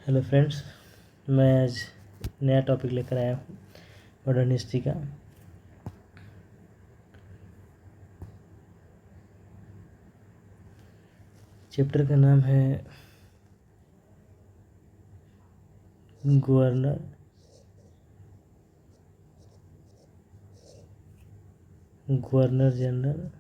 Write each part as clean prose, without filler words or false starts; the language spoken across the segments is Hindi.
हेलो फ्रेंड्स, मैं आज नया टॉपिक लेकर आया हूँ मॉडर्न हिस्ट्री का। चैप्टर का नाम है गवर्नर जनरल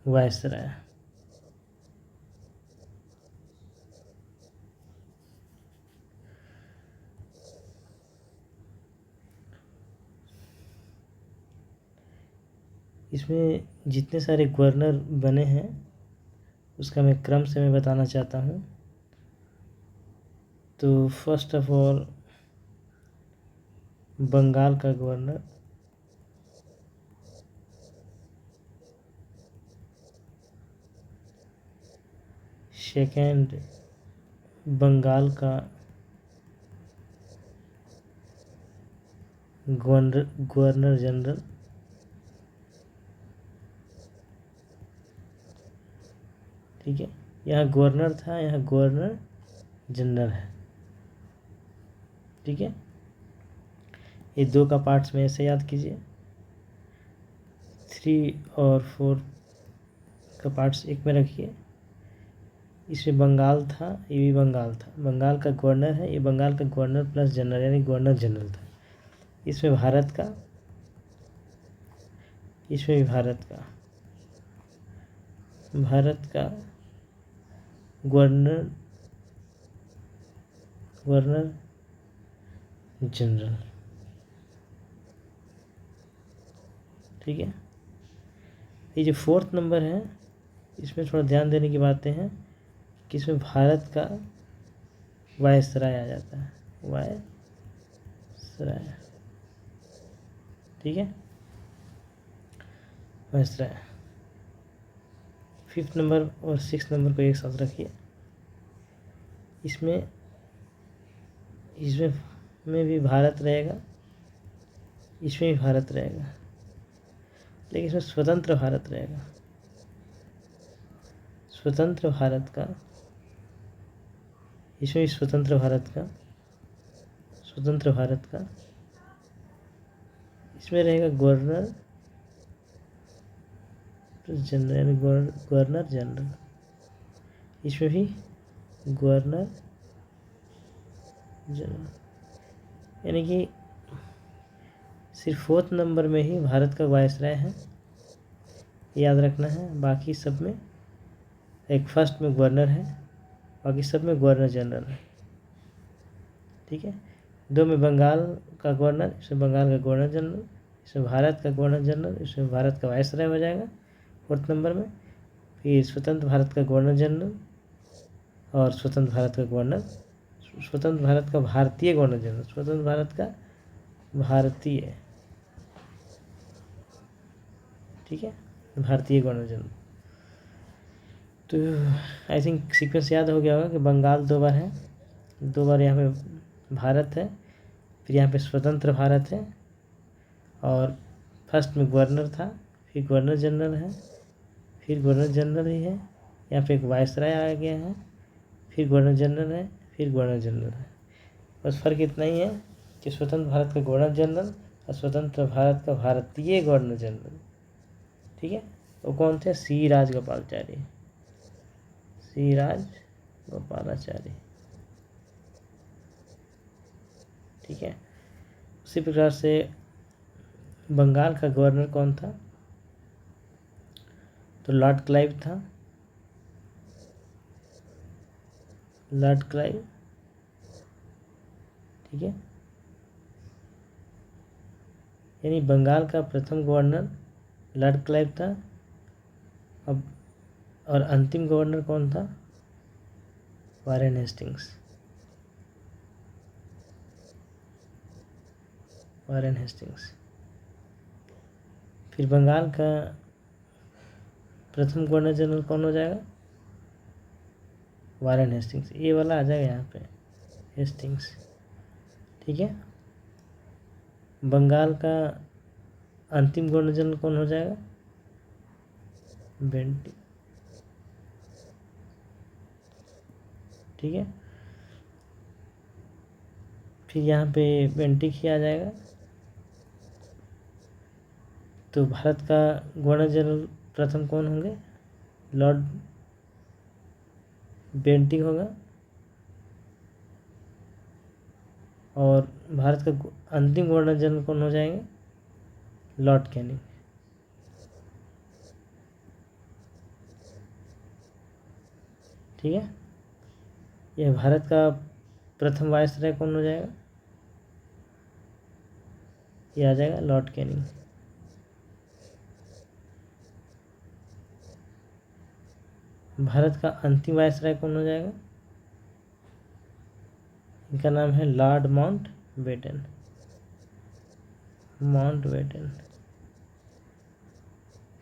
वायसराय। इसमें जितने सारे गवर्नर बने हैं उसका मैं क्रम से मैं बताना चाहता हूँ। तो फर्स्ट ऑफ ऑल बंगाल का गवर्नर, सेकेंड बंगाल का गवर्नर जनरल, ठीक है। यहाँ गवर्नर था, यहाँ गवर्नर जनरल है, ठीक है। ये दो का पार्ट्स में ऐसे याद कीजिए, 3 और 4 का पार्ट्स एक में रखिए। इसमें बंगाल था, ये भी बंगाल था, बंगाल का गवर्नर है, ये बंगाल का गवर्नर प्लस जनरल यानी गवर्नर जनरल था। इसमें भारत का, इसमें भी भारत का गवर्नर जनरल, ठीक है। ये जो 4th नंबर है इसमें थोड़ा ध्यान देने की बातें हैं कि इसमें भारत का वायसराय आ जाता है, वायसराय, ठीक है, वायसराय। 5th नंबर और 6th नंबर को एक साथ रखिए। इसमें भी भारत रहेगा, इसमें भी भारत रहेगा, लेकिन इसमें स्वतंत्र भारत रहेगा। स्वतंत्र भारत का, इसमें भी स्वतंत्र भारत का इसमें रहेगा गवर्नर जनरल यानी गवर्नर जनरल। इसमें भी गवर्नर जनरल, यानी कि सिर्फ 4th नंबर में ही भारत का वायसराय है, याद रखना है। बाकी सब में एक फर्स्ट में गवर्नर है, बाकी सब में गवर्नर जनरल है, ठीक है। 2 में बंगाल का गवर्नर, इसमें बंगाल का गवर्नर जनरल, इसमें भारत का गवर्नर जनरल, इसमें भारत का वायसराय हो जाएगा 4th नंबर में। फिर स्वतंत्र भारत का गवर्नर जनरल और स्वतंत्र भारत का भारतीय गवर्नर जनरल, स्वतंत्र भारत का भारतीय, ठीक है, भारतीय गवर्नर जनरल। तो आई थिंक सीक्वेंस याद हो गया होगा कि बंगाल 2 बार है, 2 बार यहाँ पे भारत है, फिर यहाँ पे स्वतंत्र भारत है, और फर्स्ट में गवर्नर था, फिर गवर्नर जनरल है, फिर गवर्नर जनरल ही है, यहाँ पे एक वायसराय आ गया है, फिर गवर्नर जनरल है, फिर गवर्नर जनरल है। बस फ़र्क इतना ही है कि स्वतंत्र भारत का गवर्नर जनरल और स्वतंत्र भारत का भारतीय गवर्नर जनरल, ठीक है। वो कौन थे? सी राजगोपालाचारी, ठीक है। उसी प्रकार से बंगाल का गवर्नर कौन था? तो लॉर्ड क्लाइव था, ठीक है। यानी बंगाल का प्रथम गवर्नर लॉर्ड क्लाइव था। अब और अंतिम गवर्नर कौन था? वारेन हेस्टिंग्स, फिर बंगाल का प्रथम गवर्नर जनरल कौन हो जाएगा? वारेन हेस्टिंग्स, ये वाला आ जाएगा यहाँ पे, हेस्टिंग्स, ठीक है। बंगाल का अंतिम गवर्नर जनरल कौन हो जाएगा? बेंटिक, ठीक है। फिर यहाँ पे बेंटिक ही आ जाएगा। तो भारत का गवर्नर जनरल प्रथम कौन होंगे? लॉर्ड बेंटिक होगा। और भारत का अंतिम गवर्नर जनरल कौन हो जाएंगे? Lord Canning. ठीक है। यह भारत का प्रथम वायसराय कौन हो जाएगा? ये आ जाएगा लॉर्ड कैनिंग। भारत का अंतिम वायसराय कौन हो जाएगा? इनका नाम है Lord Mountbatten. Mountbatten,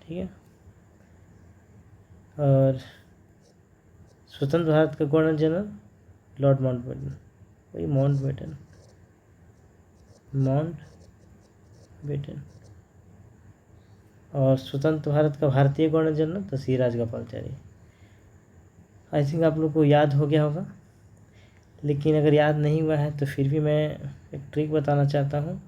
ठीक है। और स्वतंत्र भारत का governor general Lord Mountbatten, वही माउंट बेटन, माउंट बेटन। और स्वतंत्र भारत का भारतीय गवर्नर जनरल तो सी राजगोपालाचारी। आई थिंक आप लोग को याद हो गया होगा, लेकिन अगर याद नहीं हुआ है तो फिर भी मैं एक ट्रिक बताना चाहता हूँ।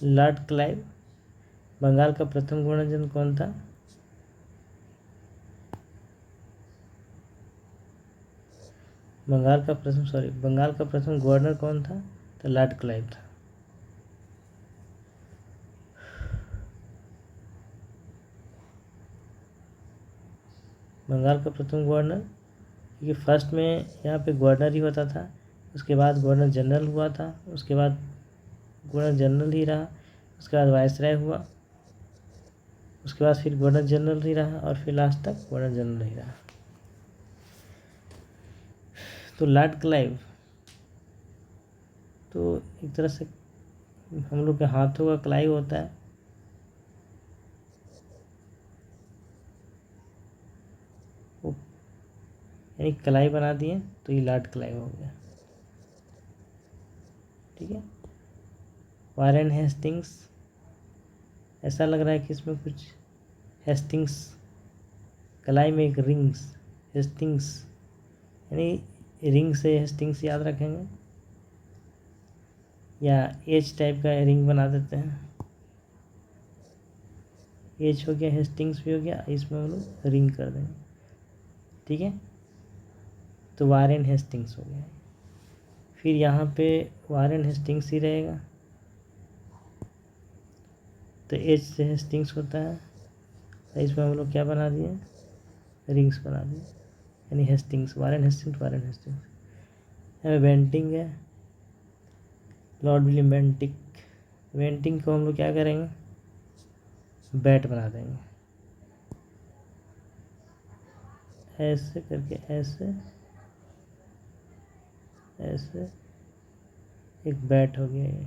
लॉर्ड क्लाइव, बंगाल का प्रथम गवर्नर जनरल कौन था? बंगाल का प्रथम गवर्नर कौन था? तो लॉर्ड क्लाइव था। बंगाल का प्रथम गवर्नर, क्योंकि फर्स्ट में यहाँ पे गवर्नर ही होता था, उसके बाद गवर्नर जनरल हुआ था, उसके बाद गवर्नर जनरल ही रहा, उसके बाद वायसराय हुआ, उसके बाद फिर गवर्नर जनरल ही रहा, और फिर लास्ट तक गवर्नर जनरल ही रहा। तो लॉर्ड क्लाइव तो एक तरह से हम लोग के हाथों का क्लाइव होता है। वो यानी कलाई बना दिए तो ये लॉर्ड क्लाइव हो गया, ठीक है। वारेन हेस्टिंग्स, ऐसा लग रहा है कि इसमें कुछ हेस्टिंग्स, कलाई में एक रिंग्स, हेस्टिंग्स यानी रिंग से हेस्टिंग्स याद रखेंगे, या एच टाइप का रिंग बना देते हैं। एच हो गया, हेस्टिंग्स भी हो गया, इसमें हम लोग रिंग कर देंगे, ठीक है। तो वारेन हेस्टिंग्स हो गया। फिर यहाँ पे वारेन हेस्टिंग्स ही रहेगा, तो एच से हेस्टिंग्स होता है, तो इसमें हम लोग क्या बना दिए? रिंग्स बना दिए, यानी Hastings, Warren Hastings, Warren Hastings. यहाँ बेंटिंग है, लॉर्ड विलियम बेंटिक। बेंटिंग को हम लोग क्या करेंगे? बैट बना देंगे, ऐसे करके, ऐसे ऐसे एक बैट हो गया ये।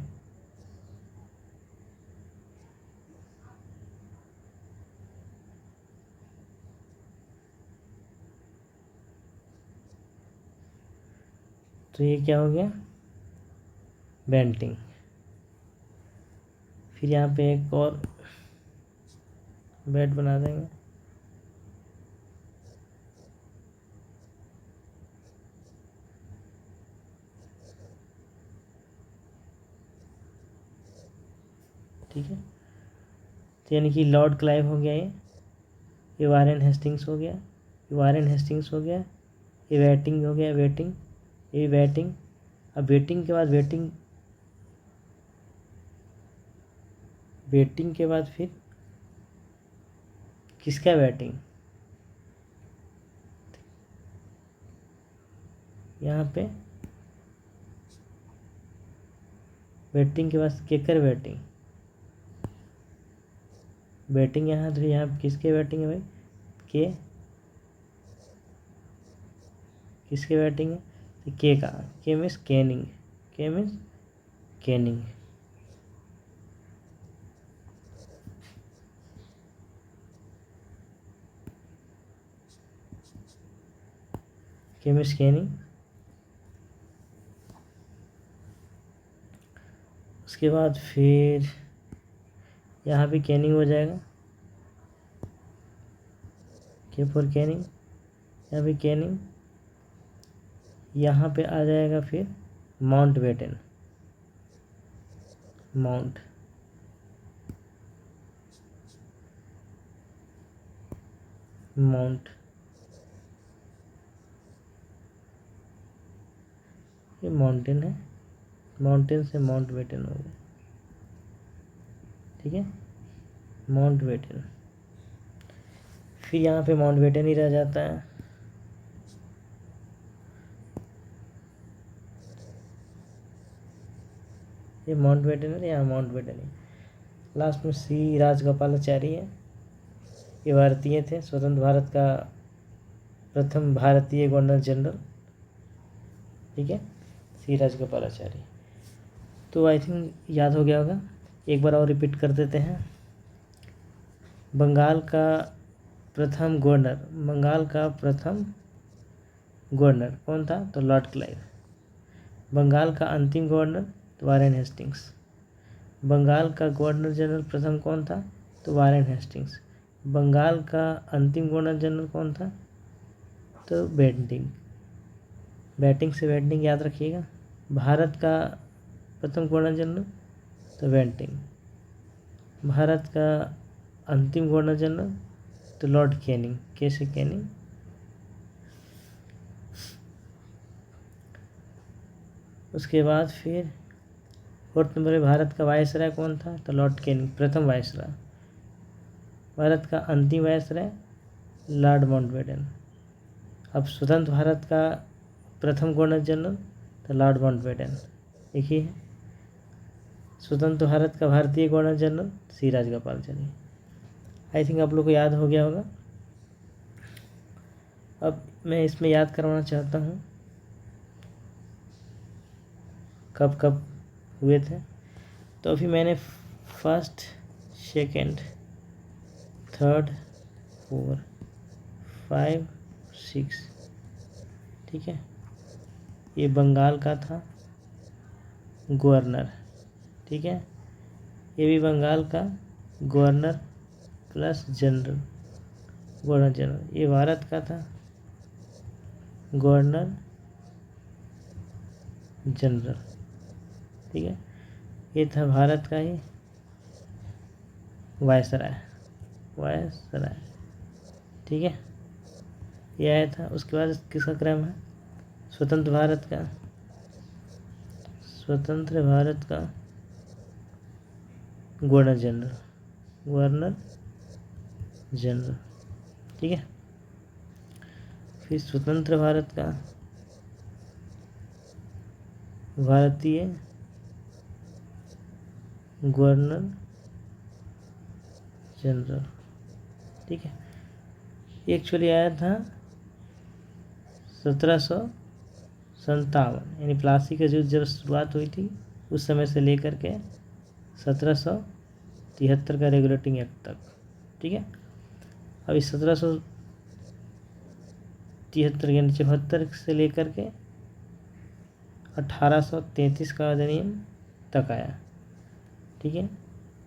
तो ये क्या हो गया? बेंटिंग। फिर यहाँ पे एक और बैट बना देंगे, ठीक है। तो यानी कि लॉर्ड क्लाइव हो गया, ये वारेन हेस्टिंग्स हो गया, ये वारेन हेस्टिंग्स हो गया, ये बैटिंग हो गया, बैटिंग, ये बैटिंग। अब बैटिंग के बाद बैटिंग के बाद फिर किसका बैटिंग? यहाँ पे बैटिंग के बाद केकर बैटिंग? बैटिंग यहाँ, तो यहाँ किसके बैटिंग है भाई? के, किसके बैटिंग है? तो के का, के मीन्स कैनिंग, के मीन्स कैनिंग, के मीन्स कैनिंग। उसके बाद फिर यहाँ भी कैनिंग हो जाएगा, के फॉर कैनिंग, यहाँ भी कैनिंग, यहाँ पे आ जाएगा फिर माउंटबेटन, माउंट माउंट ये माउंटेन है, माउंटेन से माउंटबेटन हो गया, ठीक है, माउंटबेटन। फिर यहाँ पे माउंटबेटन ही रह जाता है। ये माउंटबेटन है, यहाँ माउंटबेटन है। लास्ट में सी राजगोपालाचारी है, ये भारतीय थे, स्वतंत्र भारत का प्रथम भारतीय गवर्नर जनरल, ठीक है, सी राजगोपालाचारी। तो आई थिंक याद हो गया होगा, एक बार और रिपीट कर देते हैं। बंगाल का प्रथम गवर्नर, बंगाल का प्रथम गवर्नर कौन था? तो लॉर्ड क्लाइव। बंगाल का अंतिम गवर्नर तो वारेन हेस्टिंग्स। बंगाल का गवर्नर जनरल प्रथम कौन था? तो वारेन हेस्टिंग्स। बंगाल का अंतिम गवर्नर जनरल कौन था? तो बेंटिंग। बैटिंग से बेंटिंग याद रखिएगा। भारत का प्रथम गवर्नर जनरल तो बेंटिंग। भारत का अंतिम गवर्नर जनरल तो लॉर्ड कैनिंग, कैसे कैनिंग। उसके बाद फिर फोर्थ नंबर पे भारत का वायसराय कौन था? तो लॉर्ड कैनिंग, प्रथम वायसराय। भारत का अंतिम वायसराय लॉर्ड माउंटबेटन। अब स्वतंत्र भारत का प्रथम गवर्नर जनरल तो लॉर्ड माउंटबेटन, एक ही है। स्वतंत्र भारत का भारतीय governor general C Rajagopalachari. I think आप लोग को याद हो गया होगा। अब मैं इसमें याद करवाना चाहता हूँ कब कब हुए थे। तो अभी मैंने फर्स्ट, सेकंड, थर्ड, 4, 5, 6, ठीक है, ये बंगाल का था गवर्नर, ठीक है, ये भी बंगाल का governor plus general, governor general. ये भारत का था गवर्नर जनरल, ठीक है, ये था भारत का ही वायसराय, वायसराय, ठीक है, ये आया था। उसके बाद किसका क्रम है? स्वतंत्र भारत का, स्वतंत्र भारत का गवर्नर जनरल, गवर्नर जनरल, ठीक है। फिर स्वतंत्र भारत का भारतीय गवर्नर जनरल, ठीक है। ये एक्चुअली आया था 1757, यानी प्लासी का युद्ध जब शुरुआत हुई थी उस समय से लेकर के 1773 का रेगुलेटिंग एक्ट तक, ठीक है। अब इस 1773 यानी 74 से लेकर के 1833 का अधिनियम तक आया, ठीक है।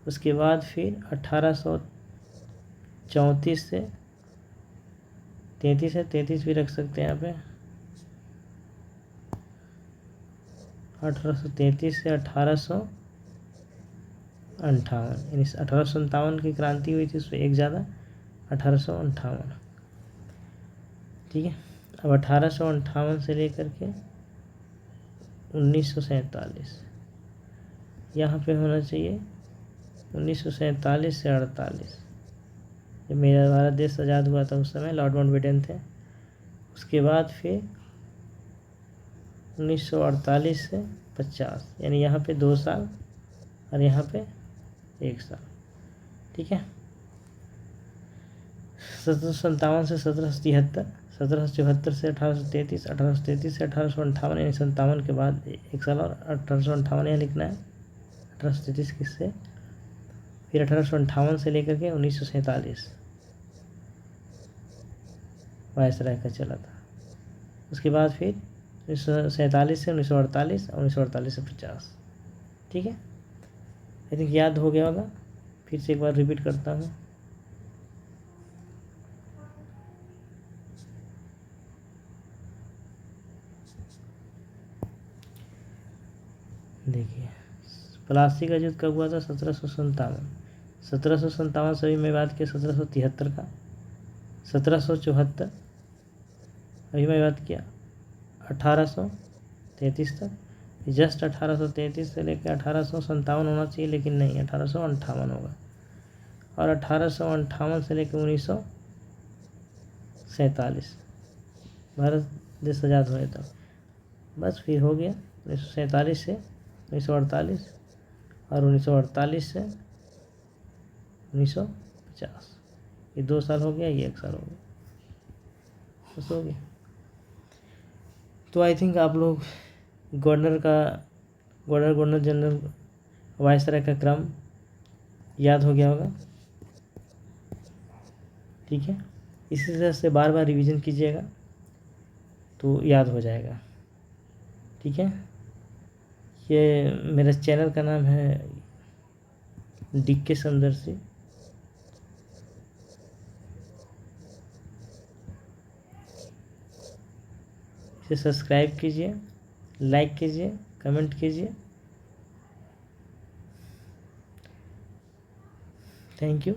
उसके बाद फिर 1834 से 33 है, 33 भी रख सकते हैं यहाँ पे, 1833 से 1858, यानी 1857 की क्रांति हुई थी, उसमें एक ज़्यादा 1858, ठीक है। अब 1858 से लेकर के 1947, यहाँ पे होना चाहिए 1947 से 48, जब मेरा भारत देश आज़ाद हुआ था उस समय लॉर्ड माउंटबेटन थे। उसके बाद फिर 1948 से 50, यानी यहाँ पे 2 साल और यहाँ पे 1 साल, ठीक है। 1757 से 1773, 1774 से 1833, 1833 से 1858, यानी 57 के बाद 1 साल और 1858 यहाँ लिखना है, 1833 किससे, फिर 1858 से लेकर के 1947 वायसराय का चला था। उसके बाद फिर 1947 से 1948 और 1948 से 50, ठीक है। आई थिंक याद हो गया होगा, फिर से एक बार रिपीट करता हूँ। देखिए, प्लासी का युद्ध कब हुआ था? 1757। 1757 से अभी मैं बात किया 1773 का, 1774 अभी मैं बात किया 1833 तक। जस्ट 1833 से लेकर 1857 होना चाहिए, लेकिन नहीं, 1858 होगा। और 1858 से लेकर 1947 भारत देश आज़ाद हुए तब। बस फिर हो गया 1947 से 1948 और 1948 से 1950। ये 2 साल हो गया, ये 1 साल हो गया, बस हो गया। तो आई थिंक आप लोग गवर्नर जनरल वायसराय का क्रम याद हो गया होगा, ठीक है। इसी तरह से बार बार रिवीजन कीजिएगा तो याद हो जाएगा, ठीक है। ये मेरे चैनल का नाम है DK समदर्शी। इसे सब्सक्राइब कीजिए, लाइक कीजिए, कमेंट कीजिए। Thank you.